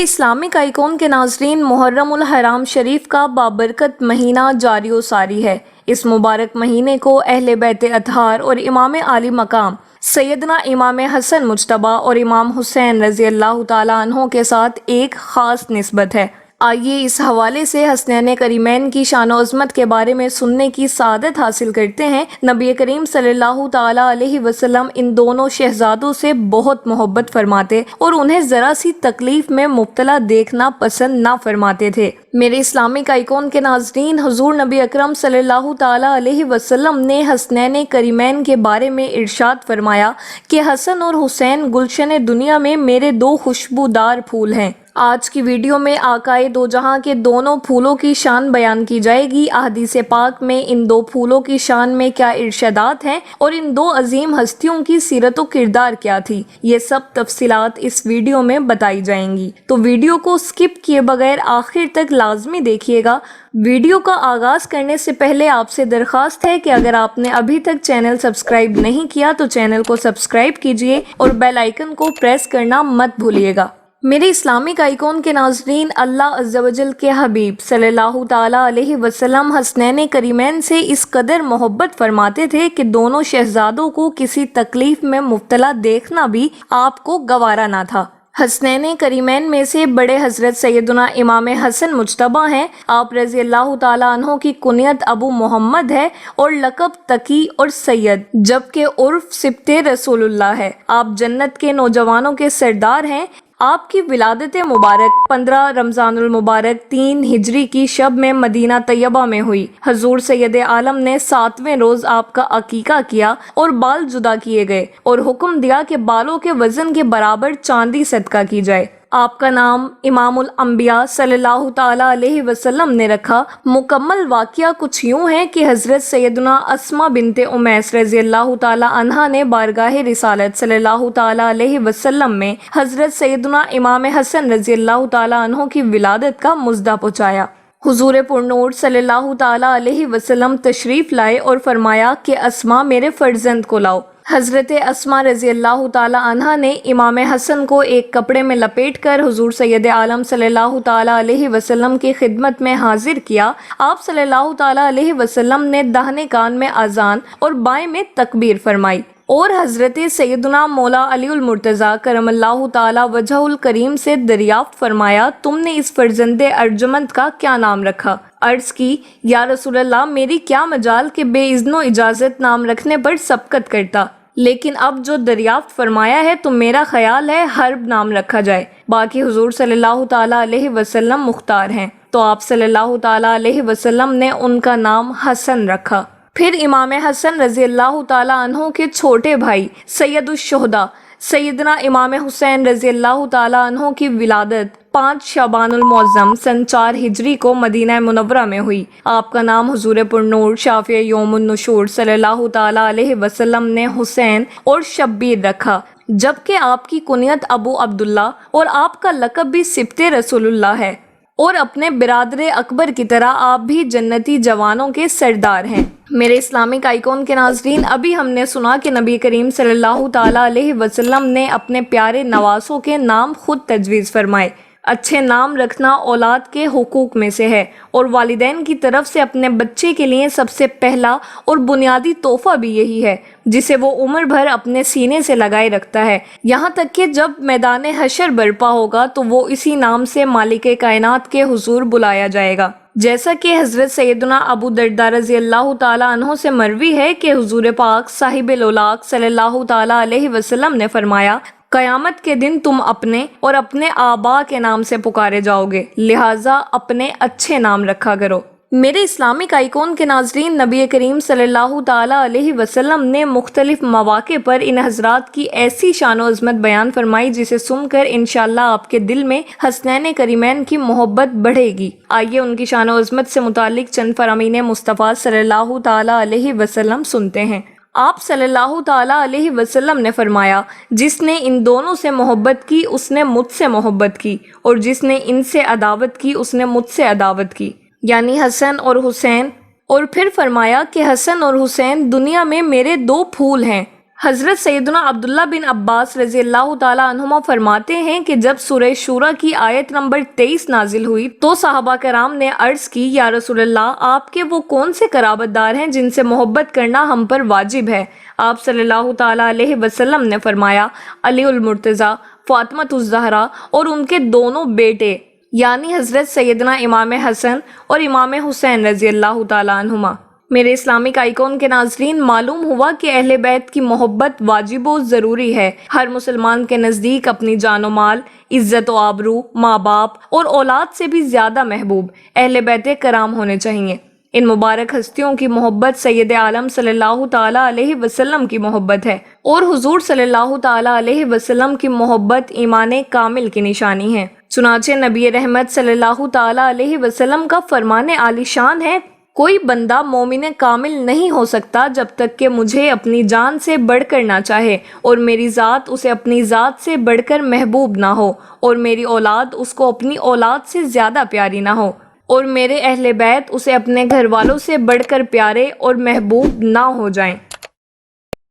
Islamic icon کے ناظرین، محرم الحرام شریف کا بابرکت مہینہ جاری و ساری ہے۔ اس مبارک مہینے کو اہل بیت اطہار اور امام عالی مقام سیدنا امام حسن مجتبی اور امام حسین رضی اللہ تعالیٰ عنہ کے ساتھ ایک خاص نسبت ہے۔ آئیے اس حوالے سے حسنین کریمین کی شان و عظمت کے بارے میں سننے کی سعادت حاصل کرتے ہیں۔ نبی کریم صلی اللہ تعالیٰ علیہ وسلم ان دونوں شہزادوں سے بہت محبت فرماتے اور انہیں ذرا سی تکلیف میں مبتلا دیکھنا پسند نہ فرماتے تھے۔ میرے اسلامک آئیکن کے ناظرین، حضور نبی اکرم صلی اللہ تعالیٰ علیہ وسلم نے حسنین کریمین کے بارے میں ارشاد فرمایا کہ حسن اور حسین گلشن دنیا میں میرے دو خوشبودار پھول ہیں۔ آج کی ویڈیو میں آقائے دو جہاں کے دونوں پھولوں کی شان بیان کی جائے گی۔ احادیث پاک میں ان دو پھولوں کی شان میں کیا ارشادات ہیں اور ان دو عظیم ہستیوں کی سیرت و کردار کیا تھی، یہ سب تفصیلات اس ویڈیو میں بتائی جائیں گی، تو ویڈیو کو سکپ کیے بغیر آخر تک لازمی دیکھیے گا۔ ویڈیو کا آغاز کرنے سے پہلے آپ سے درخواست ہے کہ اگر آپ نے ابھی تک چینل سبسکرائب نہیں کیا تو چینل کو سبسکرائب کیجیے اور بیل آئیکن کو پریس کرنا مت بھولیے گا۔ میرے اسلامک آئیکن کے ناظرین، اللہ عز و جل کے حبیب صلی اللہ تعالیٰ علیہ وسلم حسنین کریمین سے اس قدر محبت فرماتے تھے کہ دونوں شہزادوں کو کسی تکلیف میں مبتلا دیکھنا بھی آپ کو گوارا نہ تھا۔ حسنین کریمین میں سے بڑے حضرت سیدنا امام حسن مجتبی ہیں۔ آپ رضی اللہ تعالیٰ عنہ کی کنیت ابو محمد ہے اور لقب تقی اور سید، جبکہ عرف سبط رسول اللہ ہے۔ آپ جنت کے نوجوانوں کے سردار ہیں۔ آپ کی ولادت مبارک 15 رمضان المبارک 3 ہجری کی شب میں مدینہ طیبہ میں ہوئی۔ حضور سید عالم نے 7ویں روز آپ کا عقیقہ کیا اور بال جدا کیے گئے اور حکم دیا کہ بالوں کے وزن کے برابر چاندی صدقہ کی جائے۔ آپ کا نام امام الانبیاء صلی اللہ تعالیٰ علیہ وسلم نے رکھا۔ مکمل واقعہ کچھ یوں ہے کہ حضرت سیدنا اسما بنت امیس رضی اللہ تعالیٰ عنہا نے بارگاہ رسالت صلی اللہ تعالیٰ علیہ وسلم میں حضرت سیدنا امام حسن رضی اللہ تعالیٰ عنہ کی ولادت کا مژدہ پہنچایا۔ حضور پرنور صلی اللہ تعالیٰ علیہ وسلم تشریف لائے اور فرمایا کہ اسما میرے فرزند کو لاؤ۔ حضرت اسما رضی اللہ تعالیٰ عنہا نے امام حسن کو ایک کپڑے میں لپیٹ کر حضور سید عالم صلی اللہ تعالیٰ علیہ وسلم کی خدمت میں حاضر کیا۔ آپ صلی اللہ تعالیٰ علیہ وسلم نے داہنے کان میں اذان اور بائیں میں تکبیر فرمائی اور حضرت سیدنا مولا علی المرتضیٰ کرم اللہ تعالیٰ وجہ الکریم سے دریافت فرمایا، تم نے اس فرزند ارجمند کا کیا نام رکھا؟ عرض کی، یا رسول اللہ، میری کیا مجال کہ بے اذن و اجازت نام رکھنے پر سبقت کرتا، لیکن اب جو دریافت فرمایا ہے تو میرا خیال ہے حرب نام رکھا جائے، باقی حضور صلی اللہ تعالیٰ علیہ وسلم مختار ہیں۔ تو آپ صلی اللہ تعالیٰ علیہ وسلم نے ان کا نام حسن رکھا۔ پھر امام حسن رضی اللہ تعالیٰ عنہ کے چھوٹے بھائی سید الشہداء سیدنا امام حسین رضی اللہ تعالیٰ عنہ کی ولادت 5 شعبان المعظم سن 4 ہجری کو مدینہ منورہ میں ہوئی۔ آپ کا نام حضور پرنور شافع یوم النشور صلی اللہ تعالیٰ علیہ وسلم نے حسین اور شبیر رکھا، جبکہ آپ کی کنیت ابو عبداللہ اور آپ کا لقب بھی سبط رسول اللہ ہے، اور اپنے برادر اکبر کی طرح آپ بھی جنتی جوانوں کے سردار ہیں۔ میرے اسلامک آئیکن کے ناظرین، ابھی ہم نے سنا کہ نبی کریم صلی اللہ تعالیٰ علیہ وسلم نے اپنے پیارے نواسوں کے نام خود تجویز فرمائے۔ اچھے نام رکھنا اولاد کے حقوق میں سے ہے اور والدین کی طرف سے اپنے بچے کے لیے سب سے پہلا اور بنیادی تحفہ بھی یہی ہے، جسے وہ عمر بھر اپنے سینے سے لگائے رکھتا ہے، یہاں تک کہ جب میدان حشر برپا ہوگا تو وہ اسی نام سے مالک کائنات کے حضور بلایا جائے گا۔ جیسا کہ حضرت سیدنا ابو درداء رضی اللہ تعالیٰ عنہ سے مروی ہے کہ حضور پاک صاحب الاولاق صلی اللہ تعالیٰ علیہ وسلم نے فرمایا، قیامت کے دن تم اپنے اور اپنے آبا کے نام سے پکارے جاؤ گے، لہٰذا اپنے اچھے نام رکھا کرو۔ میرے اسلامک آئیکن کے ناظرین، نبی کریم صلی اللہ تعالیٰ علیہ وسلم نے مختلف مواقع پر ان حضرات کی ایسی شان و عظمت بیان فرمائی جسے سن کر انشاءاللہ آپ کے دل میں حسنین کریمین کی محبت بڑھے گی۔ آئیے ان کی شان و عظمت سے متعلق چند فرامین مصطفیٰ صلی اللہ تعالیٰ علیہ وسلم سنتے ہیں۔ آپ صلی اللہ تعالیٰ علیہ وسلم نے فرمایا، جس نے ان دونوں سے محبت کی اس نے مجھ سے محبت کی، اور جس نے ان سے عداوت کی اس نے مجھ سے عداوت کی، یعنی حسن اور حسین۔ اور پھر فرمایا کہ حسن اور حسین دنیا میں میرے 2 پھول ہیں، حضرت سیدنا عبداللہ بن عباس رضی اللہ تعالیٰ عنہما فرماتے ہیں کہ جب سورہ شورى کی آیت نمبر 23 نازل ہوئی تو صحابہ کرام نے عرض کی، یا رسول اللہ، آپ کے وہ کون سے قرابت دار ہیں جن سے محبت کرنا ہم پر واجب ہے؟ آپ صلی اللہ تعالیٰ علیہ وسلم نے فرمایا، علی المرتضیٰ، فاطمۃ الزہرا اور ان کے دونوں بیٹے یعنی حضرت سیدنا امام حسن اور امام حسین رضی اللہ تعالیٰ عنہما۔ میرے اسلامک آئیکن کے ناظرین، معلوم ہوا کہ اہل بیت کی محبت واجب و ضروری ہے۔ ہر مسلمان کے نزدیک اپنی جان و مال، عزت و آبرو، ماں باپ اور اولاد سے بھی زیادہ محبوب اہل بیت کرام ہونے چاہیے۔ ان مبارک ہستیوں کی محبت سید عالم صلی اللہ تعالیٰ علیہ وسلم کی محبت ہے، اور حضور صلی اللہ تعالیٰ علیہ وسلم کی محبت ایمان کامل کی نشانی ہے۔ چنانچہ نبی رحمت صلی اللہ تعالیٰ علیہ وسلم کا فرمان عالی شان ہے، کوئی بندہ مومن کامل نہیں ہو سکتا جب تک کہ مجھے اپنی جان سے بڑھ کر نہ چاہے، اور میری ذات اسے اپنی ذات سے بڑھ کر محبوب نہ ہو، اور میری اولاد اس کو اپنی اولاد سے زیادہ پیاری نہ ہو، اور میرے اہل بیت اسے اپنے گھر والوں سے بڑھ کر پیارے اور محبوب نہ ہو جائیں۔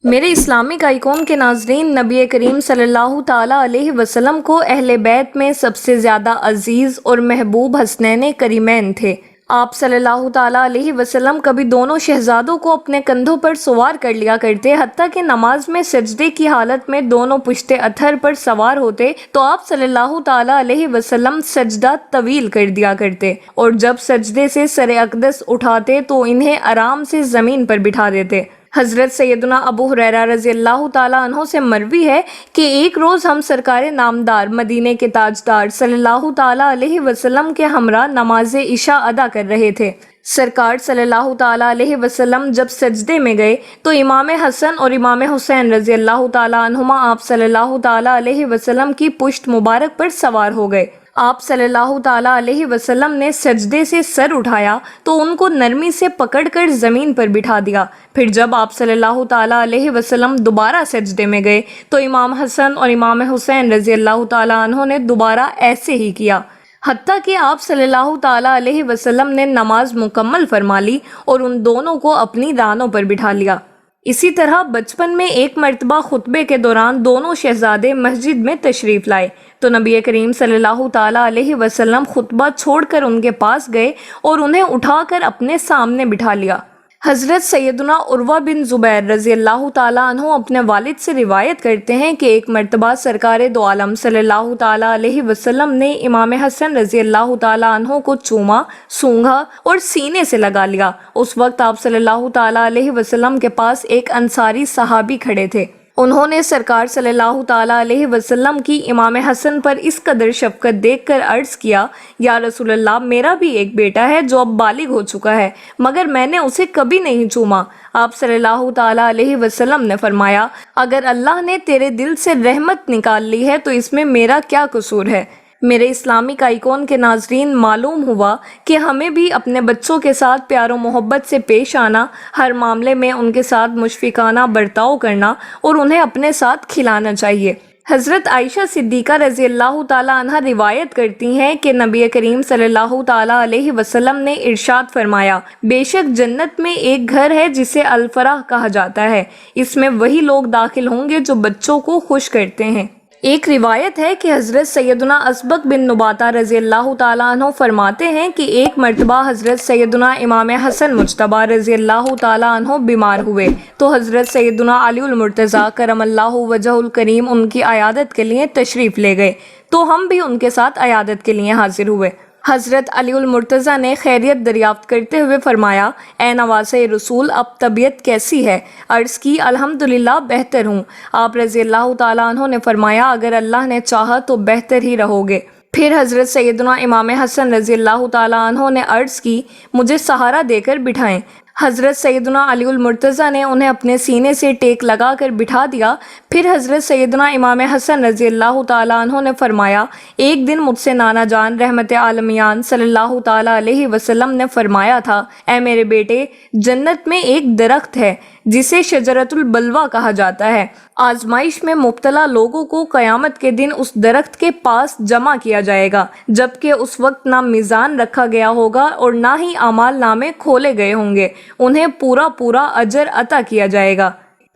میرے اسلامک آئیکن کے ناظرین، نبی کریم صلی اللہ تعالیٰ علیہ وسلم کو اہل بیت میں سب سے زیادہ عزیز اور محبوب حسنین کریمین تھے۔ آپ صلی اللہ تعالیٰ علیہ وسلم کبھی دونوں شہزادوں کو اپنے کندھوں پر سوار کر لیا کرتے، حتیٰ کہ نماز میں سجدے کی حالت میں دونوں پشت اتھر پر سوار ہوتے تو آپ صلی اللہ تعالیٰ علیہ وسلم سجدہ طویل کر دیا کرتے، اور جب سجدے سے سر اقدس اٹھاتے تو انہیں آرام سے زمین پر بٹھا دیتے۔ حضرت سیدنا ابو ہریرہ رضی اللہ تعالیٰ عنہ سے مروی ہے کہ ایک روز ہم سرکار نامدار مدینے کے تاجدار صلی اللہ تعالیٰ علیہ وسلم کے ہمراہ نماز عشاء ادا کر رہے تھے۔ سرکار صلی اللہ تعالیٰ علیہ وسلم جب سجدے میں گئے تو امام حسن اور امام حسین رضی اللہ تعالیٰ عنہما آپ صلی اللہ تعالیٰ علیہ وسلم کی پشت مبارک پر سوار ہو گئے۔ آپ صلی اللہ تعالیٰ علیہ وسلم نے سجدے سے سر اٹھایا تو ان کو نرمی سے پکڑ کر زمین پر بٹھا دیا۔ پھر جب آپ صلی اللہ تعالیٰ علیہ وسلم دوبارہ سجدے میں گئے تو امام حسن اور امام حسین رضی اللہ تعالیٰ عنہ نے دوبارہ ایسے ہی کیا، حتیٰ کہ آپ صلی اللہ تعالیٰ علیہ وسلم نے نماز مکمل فرما لی اور ان دونوں کو اپنی رانوں پر بٹھا لیا۔ اسی طرح بچپن میں ایک مرتبہ خطبے کے دوران دونوں شہزادے مسجد میں تشریف لائے تو نبی کریم صلی اللہ تعالیٰ علیہ وسلم خطبہ چھوڑ کر ان کے پاس گئے اور انہیں اٹھا کر اپنے سامنے بٹھا لیا۔ حضرت سیدنا عروہ بن زبیر رضی اللہ تعالیٰ عنہ اپنے والد سے روایت کرتے ہیں کہ ایک مرتبہ سرکار دو عالم صلی اللہ تعالیٰ علیہ وسلم نے امام حسن رضی اللہ تعالیٰ عنہ کو چوما، سونگھا اور سینے سے لگا لیا۔ اس وقت آپ صلی اللہ تعالیٰ علیہ وسلم کے پاس ایک انصاری صحابی کھڑے تھے۔ انہوں نے سرکار صلی اللہ تعالیٰ علیہ وسلم کی امام حسن پر اس قدر شفقت دیکھ کر عرض کیا، یا رسول اللہ، میرا بھی ایک بیٹا ہے جو اب بالغ ہو چکا ہے، مگر میں نے اسے کبھی نہیں چوما۔ آپ صلی اللہ تعالیٰ علیہ وسلم نے فرمایا، اگر اللہ نے تیرے دل سے رحمت نکال لی ہے تو اس میں میرا کیا قصور ہے؟ میرے اسلامک آئیکن کے ناظرین، معلوم ہوا کہ ہمیں بھی اپنے بچوں کے ساتھ پیار و محبت سے پیش آنا، ہر معاملے میں ان کے ساتھ مشفقانہ برتاؤ کرنا اور انہیں اپنے ساتھ کھلانا چاہیے۔ حضرت عائشہ صدیقہ رضی اللہ تعالیٰ عنہ روایت کرتی ہیں کہ نبی کریم صلی اللہ تعالیٰ علیہ وسلم نے ارشاد فرمایا، بے شک جنت میں ایک گھر ہے جسے الفرح کہا جاتا ہے، اس میں وہی لوگ داخل ہوں گے جو بچوں کو خوش کرتے ہیں۔ ایک روایت ہے کہ حضرت سیدنا اسبق بن نباتہ رضی اللہ تعالیٰ عنہ فرماتے ہیں کہ ایک مرتبہ حضرت سیدنا امام حسن مجتبی رضی اللہ تعالیٰ عنہ بیمار ہوئے تو حضرت سیدنا علی المرتضیٰ کرم اللہ وجہ الکریم ان کی عیادت کے لیے تشریف لے گئے تو ہم بھی ان کے ساتھ عیادت کے لیے حاضر ہوئے۔ حضرت علی المرتضیٰ نے خیریت دریافت کرتے ہوئے فرمایا، اے نواسہ رسول، اب طبیعت کیسی ہے؟ عرض کی، الحمدللہ بہتر ہوں۔ آپ رضی اللہ تعالیٰ عنہ نے فرمایا، اگر اللہ نے چاہا تو بہتر ہی رہو گے۔ پھر حضرت سیدنا امام حسن رضی اللہ تعالیٰ عنہ نے عرض کی، مجھے سہارا دے کر بٹھائیں۔ حضرت سیدنا علی المرتضیٰ نے انہیں اپنے سینے سے ٹیک لگا کر بٹھا دیا۔ پھر حضرت سیدنا امام حسن رضی اللہ تعالیٰ عنہ نے فرمایا، ایک دن مجھ سے نانا جان رحمت عالمیان صلی اللہ تعالیٰ علیہ وسلم نے فرمایا تھا، اے میرے بیٹے، جنت میں ایک درخت ہے جسے شجرۃ البلوہ کہا جاتا ہے۔ آزمائش میں مبتلا لوگوں کو قیامت کے دن اس درخت کے پاس جمع کیا جائے گا، جبکہ اس وقت نہ میزان رکھا گیا ہوگا اور نہ ہی اعمال نامے کھولے گئے ہوں گے، انہیں پورا اجر عطا کیا جائے گا۔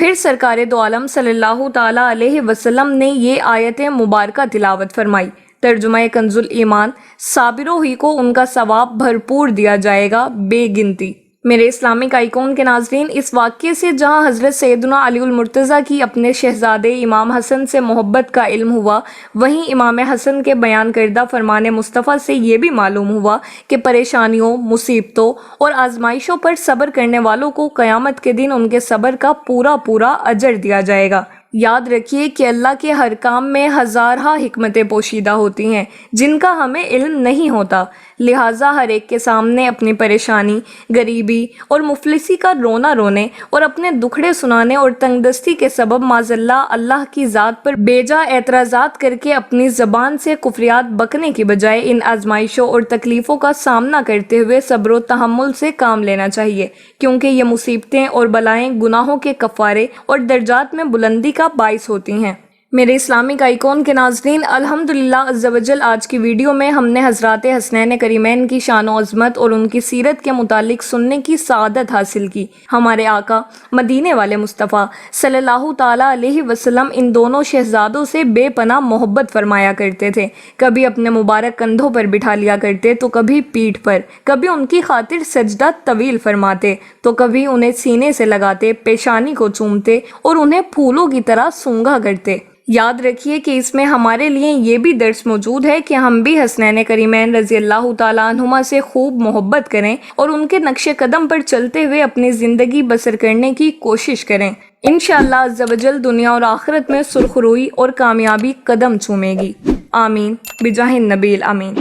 پھر سرکار دو عالم صلی اللہ تعالیٰ علیہ وسلم نے یہ آیت مبارکہ تلاوت فرمائی۔ ترجمہ کنز الایمان: صابروں ہی کو ان کا ثواب بھرپور دیا جائے گا، بے گنتی۔ میرے اسلامک آئیکن کے ناظرین، اس واقعے سے جہاں حضرت سیدنا علی المرتضیٰ کی اپنے شہزادے امام حسن سے محبت کا علم ہوا، وہیں امام حسن کے بیان کردہ فرمان مصطفیٰ سے یہ بھی معلوم ہوا کہ پریشانیوں، مصیبتوں اور آزمائشوں پر صبر کرنے والوں کو قیامت کے دن ان کے صبر کا پورا اجر دیا جائے گا۔ یاد رکھیے کہ اللہ کے ہر کام میں ہزارہ حکمتیں پوشیدہ ہوتی ہیں جن کا ہمیں علم نہیں ہوتا، لہٰذا ہر ایک کے سامنے اپنی پریشانی، غریبی اور مفلسی کا رونا رونے اور اپنے دکھڑے سنانے اور تنگ دستی کے سبب معاذاللہ اللہ کی ذات پر بیجا اعتراضات کر کے اپنی زبان سے کفریات بکنے کی بجائے ان آزمائشوں اور تکلیفوں کا سامنا کرتے ہوئے صبر و تحمل سے کام لینا چاہیے، کیونکہ یہ مصیبتیں اور بلائیں گناہوں کے کفارے اور درجات میں بلندی کا باعث ہوتی ہیں۔ میرے اسلامک آئیکن کے ناظرین، الحمدللہ عز و جل آج کی ویڈیو میں ہم نے حضرات حسنین کریمین کی شان و عظمت اور ان کی سیرت کے متعلق سننے کی سعادت حاصل کی۔ ہمارے آقا مدینے والے مصطفیٰ صلی اللہ تعالیٰ علیہ وسلم ان دونوں شہزادوں سے بے پناہ محبت فرمایا کرتے تھے، کبھی اپنے مبارک کندھوں پر بٹھا لیا کرتے تو کبھی پیٹھ پر، کبھی ان کی خاطر سجدہ طویل فرماتے تو کبھی انہیں سینے سے لگاتے، پیشانی کو چومتے اور انہیں پھولوں کی طرح سونگھا کرتے۔ یاد رکھیے کہ اس میں ہمارے لیے یہ بھی درس موجود ہے کہ ہم بھی حسنین کریمین رضی اللہ تعالیٰ عنہما سے خوب محبت کریں اور ان کے نقش قدم پر چلتے ہوئے اپنی زندگی بسر کرنے کی کوشش کریں۔ انشاءاللہ عز و جل دنیا اور آخرت میں سرخروئی اور کامیابی قدم چومے گی۔ آمین بجاہ النبی الامین۔